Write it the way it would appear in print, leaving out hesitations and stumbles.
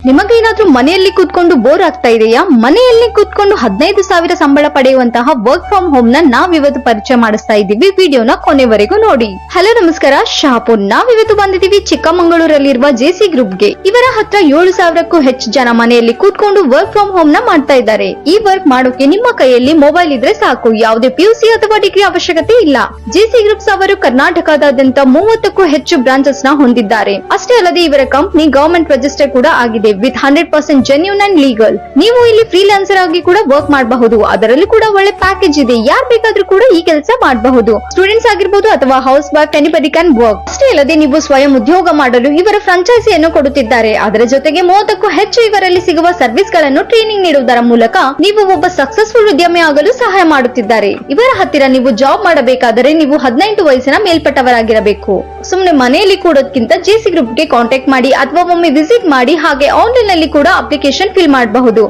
ನಿಮಗೇನಾದ್ರೂ ಮನೆಯಲ್ಲಿ ಕೂತ್ಕೊಂಡು ಬೋರ್ ಆಗ್ತಾ ಇದೆಯಾ? ಮನೆಯಲ್ಲಿ ಕೂತ್ಕೊಂಡು 15,000 ಸಂಬಳ ಪಡೆಯುವಂತಹ ವರ್ಕ್ ಫ್ರಮ್ ಹೋಮ್ ನ ನಾವಿವತ್ತು ಪರಿಚಯ ಮಾಡಿಸ್ತಾ ಇದ್ದೀವಿ. ವಿಡಿಯೋನ ಕೊನೆವರೆಗೂ ನೋಡಿ. ಹಲೋ ನಮಸ್ಕಾರ, ಶಾಪುರ್. ನಾವಿವತ್ತು ಬಂದಿದ್ದೀವಿ ಚಿಕ್ಕಮಗಳೂರಲ್ಲಿರುವ ಜೆಸಿ ಗ್ರೂಪ್ಗೆ. ಇವರ ಹತ್ರ 7,000ಕ್ಕೂ ಹೆಚ್ಚು ಜನ ಮನೆಯಲ್ಲಿ ಕೂತ್ಕೊಂಡು ವರ್ಕ್ ಫ್ರಮ್ ಹೋಮ್ ನ ಮಾಡ್ತಾ ಇದ್ದಾರೆ. ಈ ವರ್ಕ್ ಮಾಡೋಕೆ ನಿಮ್ಮ ಕೈಯಲ್ಲಿ ಮೊಬೈಲ್ ಇದ್ರೆ ಸಾಕು, ಯಾವುದೇ PUC ಅಥವಾ ಡಿಗ್ರಿ ಅವಶ್ಯಕತೆ ಇಲ್ಲ. ಜೆಸಿ ಗ್ರೂಪ್ಸ್ ಅವರು ಕರ್ನಾಟಕದಾದ್ಯಂತ 30ಕ್ಕೂ ಹೆಚ್ಚು ಬ್ರಾಂಚಸ್ ನ ಹೊಂದಿದ್ದಾರೆ. ಅಷ್ಟೇ ಅಲ್ಲದೆ ಇವರ ಕಂಪನಿ ಗವರ್ಮೆಂಟ್ ರಿಜಿಸ್ಟರ್ ಕೂಡ ಆಗಿದೆ ವಿತ್ 100% ಜೆನ್ಯೂನ್ ಅಂಡ್ ಲೀಗಲ್. ನೀವು ಇಲ್ಲಿ ಫ್ರೀಲಾನ್ಸರ್ ಆಗಿ ಕೂಡ ವರ್ಕ್ ಮಾಡಬಹುದು. ಅದರಲ್ಲಿ ಕೂಡ ಒಳ್ಳೆ ಪ್ಯಾಕೇಜ್ ಇದೆ. ಯಾರು ಬೇಕಾದ್ರೂ ಕೂಡ ಈ ಕೆಲಸ ಮಾಡಬಹುದು. ಸ್ಟೂಡೆಂಟ್ಸ್ ಆಗಿರಬಹುದು ಅಥವಾ house wife, anybody can work. ಅಷ್ಟೇ ಅಲ್ಲದೆ ನೀವು ಸ್ವಯಂ ಉದ್ಯೋಗ ಮಾಡಲು ಇವರ ಫ್ರಾಂಚೈಸಿಯನ್ನು ಕೊಡುತ್ತಿದ್ದಾರೆ. ಅದರ ಜೊತೆಗೆ 30ಕ್ಕೂ ಹೆಚ್ಚು ಇವರಲ್ಲಿ ಸಿಗುವ ಸರ್ವಿಸ್ ಗಳನ್ನು ಟ್ರೈನಿಂಗ್ ನೀಡುವುದರ ಮೂಲಕ ನೀವು ಒಬ್ಬ ಸಕ್ಸಸ್ಫುಲ್ ಉದ್ಯಮಿ ಆಗಲು ಸಹಾಯ ಮಾಡುತ್ತಿದ್ದಾರೆ. ಇವರ ಹತ್ತಿರ ನೀವು ಜಾಬ್ ಮಾಡಬೇಕಾದರೆ ನೀವು 18 ವಯಸ್ಸಿನ ಮೇಲ್ಪಟ್ಟವರಾಗಿರಬೇಕು. ಸುಮ್ಮನೆ ಮನೆಯಲ್ಲಿ ಕೂಡೋದಕ್ಕಿಂತ ಜೆಸಿ ಗ್ರೂಪ್ ಗೆ ಕಾಂಟ್ಯಾಕ್ಟ್ ಮಾಡಿ ಅಥವಾ ಒಮ್ಮೆ ವಿಸಿಟ್ ಮಾಡಿ. ಹಾಗೆ ಆನ್ಲೈನ್ ನಲ್ಲಿ ಕೂಡ ಅಪ್ಲಿಕೇಶನ್ ಫಿಲ್ ಮಾಡಬಹುದು.